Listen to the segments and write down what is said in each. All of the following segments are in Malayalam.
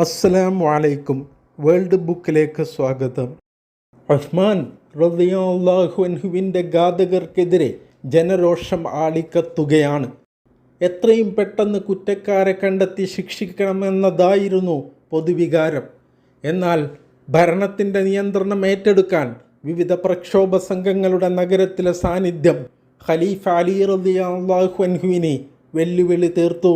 അസ്സലാമു അലൈക്കും. വേൾഡ് ബുക്കിലേക്ക് സ്വാഗതം. ഉസ്മാൻ റളിയല്ലാഹു അൻഹുവിൻ്റെ ഘാതകർക്കെതിരെ ജനരോഷം ആളിക്കത്തുകയാണ്. എത്രയും പെട്ടെന്ന് കുറ്റക്കാരെ കണ്ടെത്തി ശിക്ഷിക്കണമെന്നതായിരുന്നു പൊതുവികാരം. എന്നാൽ ഭരണത്തിൻ്റെ നിയന്ത്രണം ഏറ്റെടുക്കാൻ വിവിധ പ്രക്ഷോഭ സംഘങ്ങളുടെ നഗരത്തിലെ സാന്നിധ്യം ഖലീഫ അലി റളിയല്ലാഹു അൻഹുവിനെ വെല്ലുവിളി തീർത്തു.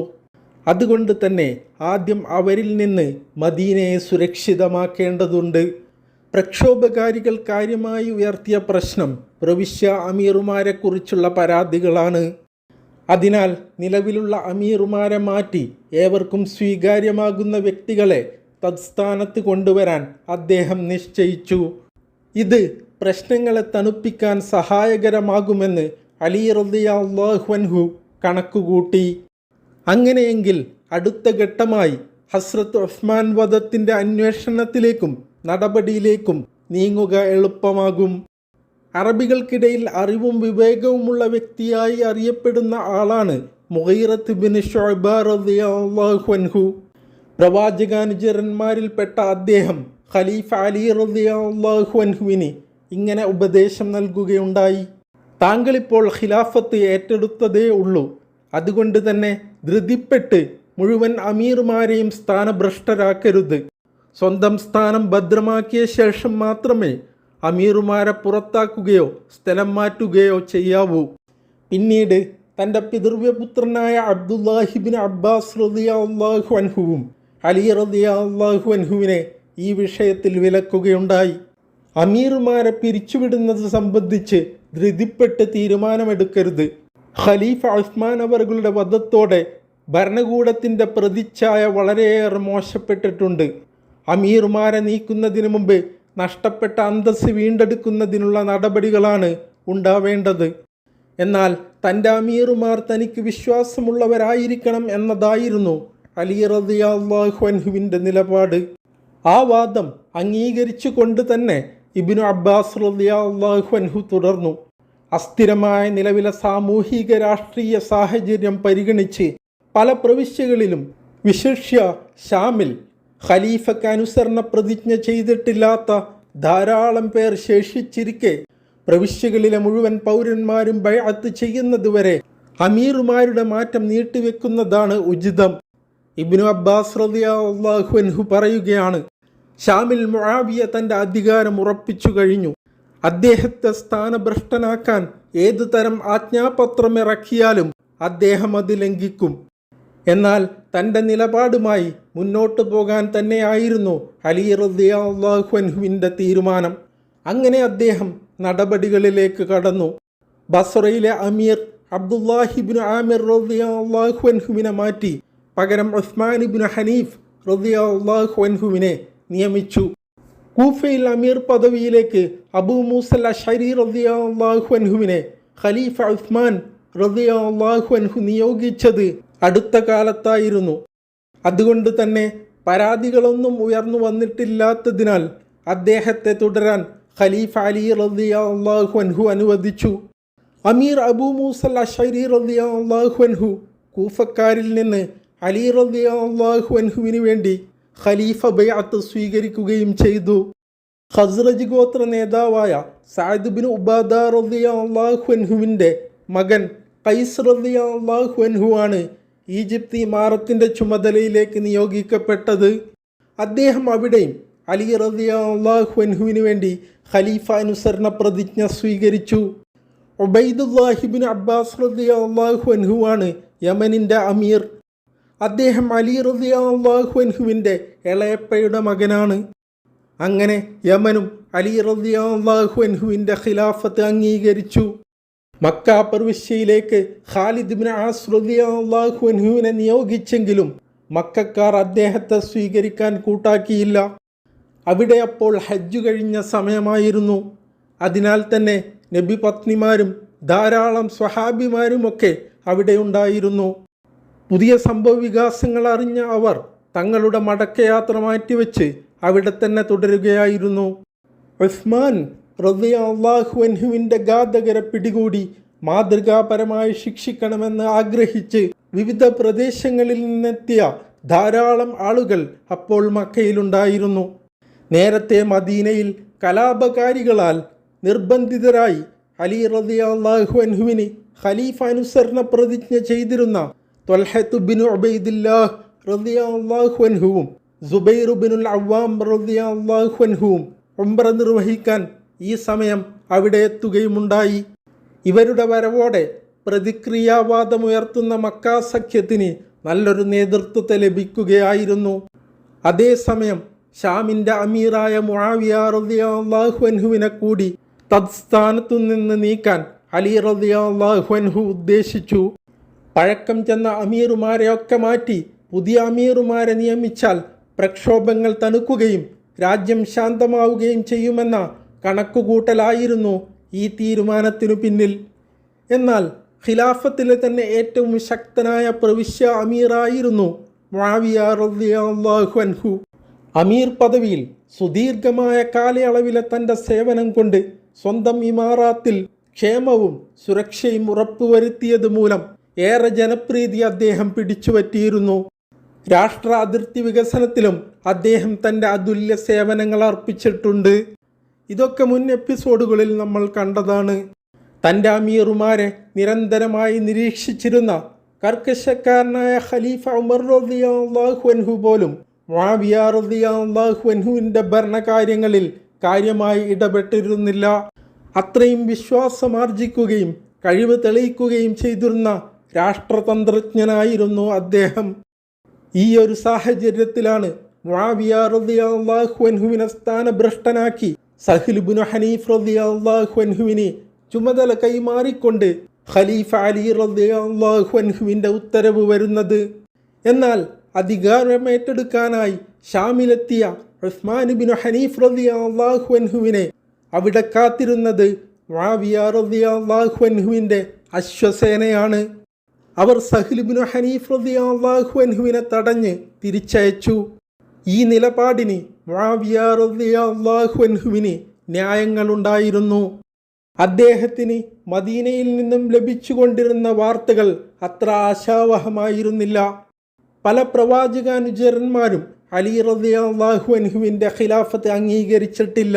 അതുകൊണ്ട് തന്നെ ആദ്യം അവരിൽ നിന്ന് മദീനയെ സുരക്ഷിതമാക്കേണ്ടതുണ്ട്. പ്രക്ഷോഭകാരികൾ കാര്യമായി ഉയർത്തിയ പ്രശ്നം പ്രവിശ്യ അമീറുമാരെക്കുറിച്ചുള്ള പരാതികളാണ്. അതിനാൽ നിലവിലുള്ള അമീറുമാരെ മാറ്റി ഏവർക്കും സ്വീകാര്യമാകുന്ന വ്യക്തികളെ തത്സ്ഥാനത്ത് കൊണ്ടുവരാൻ അദ്ദേഹം നിശ്ചയിച്ചു. ഇത് പ്രശ്നങ്ങളെ തണുപ്പിക്കാൻ സഹായകരമാകുമെന്ന് അലി റളിയല്ലാഹു അൻഹു കണക്കുകൂട്ടി. അങ്ങനെയെങ്കിൽ അടുത്ത ഘട്ടമായി ഹസ്രത്ത് ഉസ്മാൻ വധത്തിൻ്റെ അന്വേഷണത്തിലേക്കും നടപടിയിലേക്കും നീങ്ങുക എളുപ്പമാകും. അറബികൾക്കിടയിൽ അറിവും വിവേകവുമുള്ള വ്യക്തിയായി അറിയപ്പെടുന്ന ആളാണ് മുഗീറത്ത് ബിൻ ശുഅബ റളിയല്ലാഹു അൻഹു. പ്രവാചകാനുചരന്മാരിൽപ്പെട്ട അദ്ദേഹം ഖലീഫ അലി റളിയല്ലാഹു അൻഹുവിന് ഇങ്ങനെ ഉപദേശം നൽകുകയുണ്ടായി: താങ്കളിപ്പോൾ ഖിലാഫത്ത് ഏറ്റെടുത്തതേ ഉള്ളൂ. അതുകൊണ്ട് തന്നെ ധൃതിപ്പെട്ട് മുഴുവൻ അമീർമാരെയും സ്ഥാനഭ്രഷ്ടരാക്കരുത്. സ്വന്തം സ്ഥാനം ഭദ്രമാക്കിയ ശേഷം മാത്രമേ അമീറുമാരെ പുറത്താക്കുകയോ സ്ഥലം മാറ്റുകയോ ചെയ്യാവൂ. പിന്നീട് തൻ്റെ പിതൃവ്യപുത്രനായ അബ്ദുല്ലാഹിബിൻ അബ്ബാസ് റളിയല്ലാഹു അൻഹുവും അലി റളിയല്ലാഹു അൻഹുവിനെ ഈ വിഷയത്തിൽ വിലക്കുകയുണ്ടായി. അമീറുമാരെ പിരിച്ചുവിടുന്നത് സംബന്ധിച്ച് ധൃതിപ്പെട്ട് തീരുമാനമെടുക്കരുത്. ഖലീഫ ഉസ്മാൻ അവരുടെ വധത്തോടെ ഭരണകൂടത്തിൻ്റെ പ്രതിച്ഛായ വളരെയേറെ മോശപ്പെട്ടിട്ടുണ്ട്. അമീർമാരെ നീക്കുന്നതിന് മുമ്പ് നഷ്ടപ്പെട്ട അന്തസ്സ് വീണ്ടെടുക്കുന്നതിനുള്ള നടപടികളാണ് ഉണ്ടാവേണ്ടത്. എന്നാൽ തൻ്റെ അമീറുമാർ തനിക്ക് വിശ്വാസമുള്ളവരായിരിക്കണം എന്നതായിരുന്നു അലി റളിയല്ലാഹു അൻഹുവിൻ്റെ നിലപാട്. ആ വാദം അംഗീകരിച്ചു കൊണ്ട് തന്നെ ഇബ്നു അബ്ബാസ് റളിയല്ലാഹു അൻഹു തുടർന്നു. അസ്ഥിരമായ നിലവിലെ സാമൂഹിക രാഷ്ട്രീയ സാഹചര്യം പരിഗണിച്ച് പല പ്രവിശ്യകളിലും വിശിഷ്യ ഷാമിൽ ഖലീഫയ്ക്ക് അനുസരണ പ്രതിജ്ഞ ചെയ്തിട്ടില്ലാത്ത ധാരാളം പേർ ശേഷിച്ചിരിക്കെ പ്രവിശ്യകളിലെ മുഴുവൻ പൗരന്മാരും ബൈഅത്ത് ചെയ്യുന്നതുവരെ അമീറുമാരുടെ മാറ്റം നീട്ടിവെക്കുന്നതാണ് ഉചിതം. ഇബ്നു അബ്ബാസ് റളിയല്ലാഹു അൻഹു പറയുകയാണ്: ഷാമിൽ മുആവിയ തൻ്റെ അധികാരം ഉറപ്പിച്ചു കഴിഞ്ഞു. അദ്ദേഹത്തെ സ്ഥാനഭ്രഷ്ടനാക്കാൻ ഏതു തരം ആജ്ഞാപത്രം ഇറക്കിയാലും അദ്ദേഹം അത് ലംഘിക്കും. എന്നാൽ തൻ്റെ നിലപാടുമായി മുന്നോട്ടു പോകാൻ തന്നെയായിരുന്നു അലി റളിയല്ലാഹു അൻഹുവിൻ്റെ തീരുമാനം. അങ്ങനെ അദ്ദേഹം നടപടികളിലേക്ക് കടന്നു. ബസ്രയിലെ അമീർ അബ്ദുല്ലാഹിബ്നു ആമിർ റളിയല്ലാഹു അൻഹുവിനെ മാറ്റി പകരം ഉസ്മാൻ ഇബ്നു ഹനീഫ് റളിയല്ലാഹു അൻഹുവിനെ നിയമിച്ചു. കൂഫയിൽ അമീർ പദവിയിലേക്ക് അബൂ മൂസൽ അശ്അരി റളിയല്ലാഹു അൻഹുവിനെ ഖലീഫ ഉസ്മാൻ റളിയല്ലാഹു അൻഹു നിയോഗിച്ചത് അടുത്ത കാലത്തായിരുന്നു. അതുകൊണ്ട് തന്നെ പരാതികളൊന്നും ഉയർന്നു വന്നിട്ടില്ലാത്തതിനാൽ അദ്ദേഹത്തെ തുടരാൻ ഖലീഫ അലി റളിയല്ലാഹു അൻഹു അനുവദിച്ചു. അമീർ അബൂ മൂസൽ അശ്അരി റളിയല്ലാഹു അൻഹു കൂഫക്കാരിൽ നിന്ന് അലി റളിയല്ലാഹു അൻഹുവിന് വേണ്ടി ഖലീഫ ബൈഅത്ത് സ്വീകരിക്കുകയും ചെയ്തു. ഖസ്റജ് ഗോത്ര നേതാവായ സഅദ് ബിൻ ഉബാദ റളിയല്ലാഹു അൻഹുവിൻ്റെ മകൻ ഖൈസ് റളിയല്ലാഹു അൻഹു ആണ് ഈജിപ്ത് ഇമാറത്തിൻ്റെ ചുമതലയിലേക്ക് നിയോഗിക്കപ്പെട്ടത്. അദ്ദേഹം അവിടെയും അലി റളിയല്ലാഹു അൻഹുവിന് വേണ്ടി ഖലീഫ അനുസരണ പ്രതിജ്ഞ സ്വീകരിച്ചു. ഉബൈദുല്ലാഹിബിൻ അബ്ബാസ് റളിയല്ലാഹു അൻഹു ആണ് യമനിൻ്റെ അമീർ. അദ്ദേഹം അലി റളിയല്ലാഹു അൻഹുവിൻ്റെ ഇളയപ്പയുടെ മകനാണ്. അങ്ങനെ യമനും അലി റളിയല്ലാഹു അൻഹുവിൻ്റെ ഖിലാഫത്ത് അംഗീകരിച്ചു. മക്ക പ്രവിശ്യയിലേക്ക് ഖാലിദ് ഇബ്നു ആസ് റളിയല്ലാഹു അൻഹുവിനെ നിയോഗിച്ചെങ്കിലും മക്കക്കാർ അദ്ദേഹത്തെ സ്വീകരിക്കാൻ കൂട്ടാക്കിയില്ല. അവിടെ അപ്പോൾ ഹജ്ജ് കഴിഞ്ഞ സമയമായിരുന്നു. അതിനാൽ തന്നെ നബി പത്നിമാരും ധാരാളം സ്വഹാബിമാരുമൊക്കെ അവിടെ ഉണ്ടായിരുന്നു. പുതിയ സംഭവവികാസങ്ങൾ അറിഞ്ഞ അവർ തങ്ങളുടെ മടക്കയാത്ര മാറ്റിവെച്ച് അവിടെ തന്നെ തുടരുകയായിരുന്നു. ഉസ്മാൻ റളിയല്ലാഹു അൻഹുവിൻ്റെ ഘാതകരെ പിടികൂടി മാതൃകാപരമായി ശിക്ഷിക്കണമെന്ന് ആഗ്രഹിച്ച് വിവിധ പ്രദേശങ്ങളിൽ നിന്നെത്തിയ ധാരാളം ആളുകൾ അപ്പോൾ മക്കയിലുണ്ടായിരുന്നു. നേരത്തെ മദീനയിൽ കലാപകാരികളാൽ നിർബന്ധിതരായി അലി റളിയല്ലാഹു അൻഹുവിന് ഖലീഫ അനുസരണ പ്രതിജ്ഞ ചെയ്തിരുന്ന ത്വൽഹത്ത് ബിൻ ഉബൈദില്ലാഹ് റളിയല്ലാഹു അൻഹുവും സുബൈർ ബിനുൽ അവ്വാം റളിയല്ലാഹു അൻഹുവും ഉംറ നിർവഹിക്കാൻ ഈ സമയം അവിടെ എത്തുകയുമുണ്ടായി. ഇവരുടെ വരവോടെ പ്രതിക്രിയാവാദമുയർത്തുന്ന മക്ക സഖ്യത്തിന് നല്ലൊരു നേതൃത്വത്തെ ലഭിക്കുകയായിരുന്നു. അതേസമയം ഷാമിൻ്റെ അമീറായ മുആവിയ റളിയല്ലാഹു അൻഹുവിനെ കൂടി തത്സ്ഥാനത്തു നിന്ന് നീക്കാൻ അലി റളിയല്ലാഹു അൻഹു ഉദ്ദേശിച്ചു. പഴക്കം ചെന്ന അമീറുമാരെയൊക്കെ മാറ്റി പുതിയ അമീറുമാരെ നിയമിച്ചാൽ പ്രക്ഷോഭങ്ങൾ തണുക്കുകയും രാജ്യം ശാന്തമാവുകയും ചെയ്യുമെന്ന കണക്കുകൂട്ടലായിരുന്നു ഈ തീരുമാനത്തിനു പിന്നിൽ. എന്നാൽ ഖിലാഫത്തിലെ തന്നെ ഏറ്റവും ശക്തനായ പ്രവിശ്യ അമീറായിരുന്നു മുആവിയ റളിയല്ലാഹു അൻഹു. അമീർ പദവിയിൽ സുദീർഘമായ കാലയളവിലെ തൻ്റെ സേവനം കൊണ്ട് സ്വന്തം ഇമാറാത്തിൽ ക്ഷേമവും സുരക്ഷയും ഉറപ്പുവരുത്തിയത് മൂലം ഏറെ ജനപ്രീതി അദ്ദേഹം പിടിച്ചുപറ്റിയിരുന്നു. രാഷ്ട്ര അതിർത്തി വികസനത്തിലും അദ്ദേഹം തൻ്റെ അതുല്യ സേവനങ്ങൾ അർപ്പിച്ചിട്ടുണ്ട്. ഇതൊക്കെ മുൻ എപ്പിസോഡുകളിൽ നമ്മൾ കണ്ടതാണ്. തൻ്റെ അമീറുമാരെ നിരന്തരമായി നിരീക്ഷിച്ചിരുന്ന കർക്കശക്കാരനായ ഖലീഫ ഉമർ റളിയല്ലാഹു അൻഹു പോലും മുആവിയ റളിയല്ലാഹു അൻഹുവിൻ്റെ ഭരണകാര്യങ്ങളിൽ കാര്യമായി ഇടപെട്ടിരുന്നില്ല. അത്രയും വിശ്വാസമാർജിക്കുകയും കഴിവ് തെളിയിക്കുകയും ചെയ്തിരുന്ന രാഷ്ട്രതന്ത്രജ്ഞനായിരുന്നു അദ്ദേഹം. ഈ ഒരു സാഹചര്യത്തിലാണ് മുആവിയ റളിയല്ലാഹു അൻഹുവിനെ സ്ഥാനഭ്രഷ്ടനാക്കി സഹ്ൽ ഇബ്നു ഹനീഫ് റളിയല്ലാഹു അൻഹുവിനെ ചുമതല കൈമാറിക്കൊണ്ട് ഖലീഫ അലി റളിയല്ലാഹു അൻഹുവിൻ്റെ ഉത്തരവ് വരുന്നത്. എന്നാൽ അധികാരമേറ്റെടുക്കാനായി ഷാമിലെത്തിയ ഉസ്മാൻ ഇബ്നു ഹനീഫ് റളിയല്ലാഹു അൻഹുവിനെ അവിടെ കാത്തിരുന്നത് മുആവിയ റളിയല്ലാഹു അൻഹുവിൻ്റെ അശ്വസേനയാണ്. അവർ സഹ്ൽ ഇബ്നു ഹനീഫ് റളിയല്ലാഹു അൻഹുവിനെ തടഞ്ഞ് തിരിച്ചയച്ചു. ഈ നിലപാടിന് മുആവിയ റളിയല്ലാഹു അൻഹുവിന് ന്യായങ്ങളുണ്ടായിരുന്നു. അദ്ദേഹത്തിന് മദീനയിൽ നിന്നും ലഭിച്ചുകൊണ്ടിരുന്ന വാർത്തകൾ അത്ര ആശാവഹമായിരുന്നില്ല. പല പ്രവാചകാനുചരന്മാരും അലി റളിയല്ലാഹു അൻഹുവിൻ്റെ ഖിലാഫത്ത് അംഗീകരിച്ചിട്ടില്ല.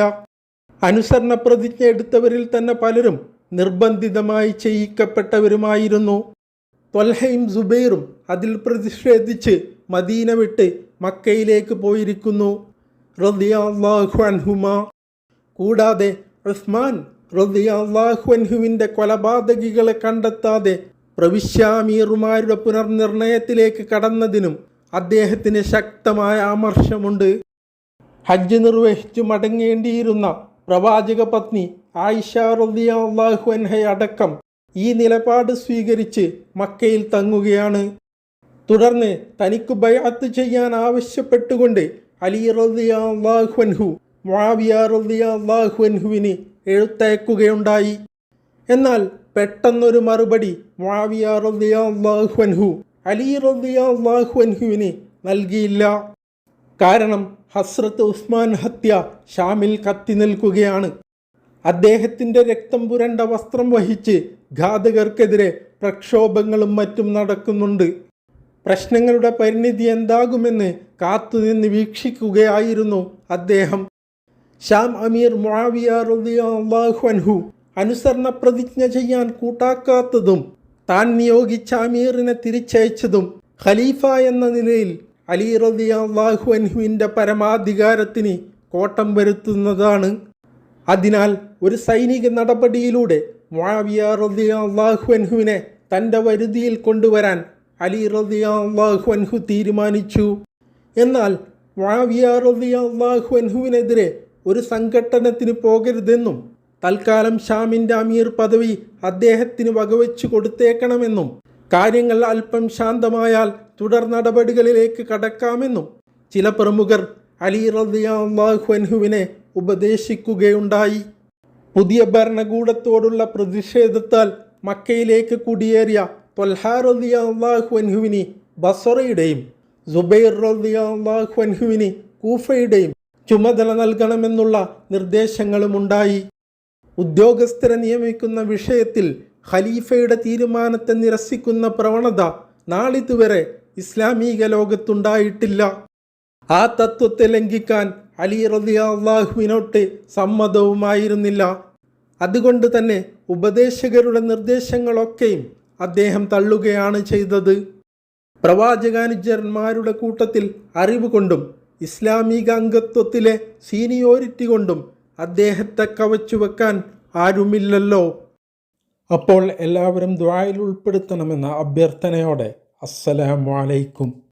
അനുസരണ പ്രതിജ്ഞ എടുത്തവരിൽ തന്നെ പലരും നിർബന്ധിതമായി ചെയ്യിക്കപ്പെട്ടവരുമായിരുന്നു. ത്വൽഹയും സുബൈറും അതിൽ പ്രതിഷേധിച്ച് മദീന വിട്ട് മക്കയിലേക്ക് പോയിരിക്കുന്നു റളിയല്ലാഹു അൻഹുമാ. കൂടാതെ ഉസ്മാൻ റളിയല്ലാഹു അൻഹുവിൻ്റെ കൊലപാതകികളെ കണ്ടെത്താതെ പ്രവിശ്യാമീറുമാരുടെ പുനർനിർണയത്തിലേക്ക് കടന്നതിനും അദ്ദേഹത്തിന് ശക്തമായ ആമർശമുണ്ട്. ഹജ്ജ് നിർവഹിച്ചു മടങ്ങേണ്ടിയിരുന്ന പ്രവാചക പത്നി ആയിഷ റളിയല്ലാഹു അൻഹയടക്കം ഈ നിലപാട് സ്വീകരിച്ച് മക്കയിൽ തങ്ങുകയാണ്. തുടർന്ന് തനിക്ക് ബൈഅത്ത് ചെയ്യാൻ ആവശ്യപ്പെട്ടുകൊണ്ട് അലി റളിയല്ലാഹു അൻഹു മുആവിയ റളിയല്ലാഹു അൻഹുവിന് എഴുത്തയക്കുകയുണ്ടായി. എന്നാൽ പെട്ടെന്നൊരു മറുപടി മുആവിയ റളിയല്ലാഹു അൻഹു അലി റളിയല്ലാഹു അൻഹുവിന് നൽകിയില്ല. കാരണം ഹസ്രത്ത് ഉസ്മാൻ ഹത്യ ഷാമിൽ കത്തി നിൽക്കുകയാണ്. അദ്ദേഹത്തിൻ്റെ രക്തം പുരണ്ട വസ്ത്രം വഹിച്ച് ഘാതകർക്കെതിരെ പ്രക്ഷോഭങ്ങളും മറ്റും നടക്കുന്നുണ്ട്. പ്രശ്നങ്ങളുടെ പരിണിതി എന്താകുമെന്ന് കാത്തുനിന്ന് വീക്ഷിക്കുകയായിരുന്നു അദ്ദേഹം. ഷാം അമീർ മുആവിയ റളിയല്ലാഹു അൻഹു അനുസരണ പ്രതിജ്ഞ ചെയ്യാൻ കൂട്ടാക്കാത്തതും താൻ നിയോഗിച്ച അമീറിനെ തിരിച്ചയച്ചതും ഖലീഫ എന്ന നിലയിൽ അലി റളിയല്ലാഹു അൻഹുവിൻ്റെ പരമാധികാരത്തിന് കോട്ടം വരുത്തുന്നതാണ്. അതിനാൽ ഒരു സൈനിക നടപടിയിലൂടെ മുആവിയ റളിയല്ലാഹു അൻഹുവിനെ തൻ്റെ വരുതിയിൽ കൊണ്ടുവരാൻ അലി റളിയല്ലാഹു അൻഹു തീരുമാനിച്ചു. എന്നാൽ മുആവിയ റളിയല്ലാഹു അൻഹുവിനെതിരെ ഒരു സംഘട്ടനത്തിന് പോകരുതെന്നും തൽക്കാലം ഷാമിൻ്റെ അമീർ പദവി അദ്ദേഹത്തിന് വകവെച്ചു കൊടുത്തേക്കണമെന്നും കാര്യങ്ങൾ അല്പം ശാന്തമായാൽ തുടർ നടപടികളിലേക്ക് കടക്കാമെന്നും ചില പ്രമുഖർ അലി റളിയല്ലാഹു അൻഹുവിനെ ഉപദേശിക്കുകയുണ്ടായി. പുതിയ ഭരണകൂടത്തോടുള്ള പ്രതിഷേധത്താൽ മക്കയിലേക്ക് കുടിയേറിയ ത്വൽഹ റളിയല്ലാഹു അൻഹുവിന് ബസ്റയുടെയും സുബൈർ റളിയല്ലാഹു അൻഹുവിന് കൂഫയുടെയും ചുമതല നൽകണമെന്നുള്ള നിർദ്ദേശങ്ങളുമുണ്ടായി. ഉദ്യോഗസ്ഥരെ നിയമിക്കുന്ന വിഷയത്തിൽ ഖലീഫയുടെ തീരുമാനത്തെ നിരസിക്കുന്ന പ്രവണത നാളിതുവരെ ഇസ്ലാമിക ലോകത്തുണ്ടായിട്ടില്ല. ആ തത്വത്തെ ലംഘിക്കാൻ അലി റളിയല്ലാഹുവിനോട്ട് സമ്മതവുമായിരുന്നില്ല. അതുകൊണ്ട് തന്നെ ഉപദേശകരുടെ നിർദ്ദേശങ്ങളൊക്കെയും അദ്ദേഹം തള്ളുകയാണ് ചെയ്തത്. പ്രവാചകാനുചരന്മാരുടെ കൂട്ടത്തിൽ അറിവ് കൊണ്ടും ഇസ്ലാമിക അംഗത്വത്തിലെ സീനിയോരിറ്റി കൊണ്ടും അദ്ദേഹത്തെ കവച്ചുവെക്കാൻ ആരുമില്ലല്ലോ. അപ്പോൾ എല്ലാവരും ദുആയിൽ ഉൾപ്പെടുത്തണമെന്ന അഭ്യർത്ഥനയോടെ അസ്സലാമു അലൈക്കും.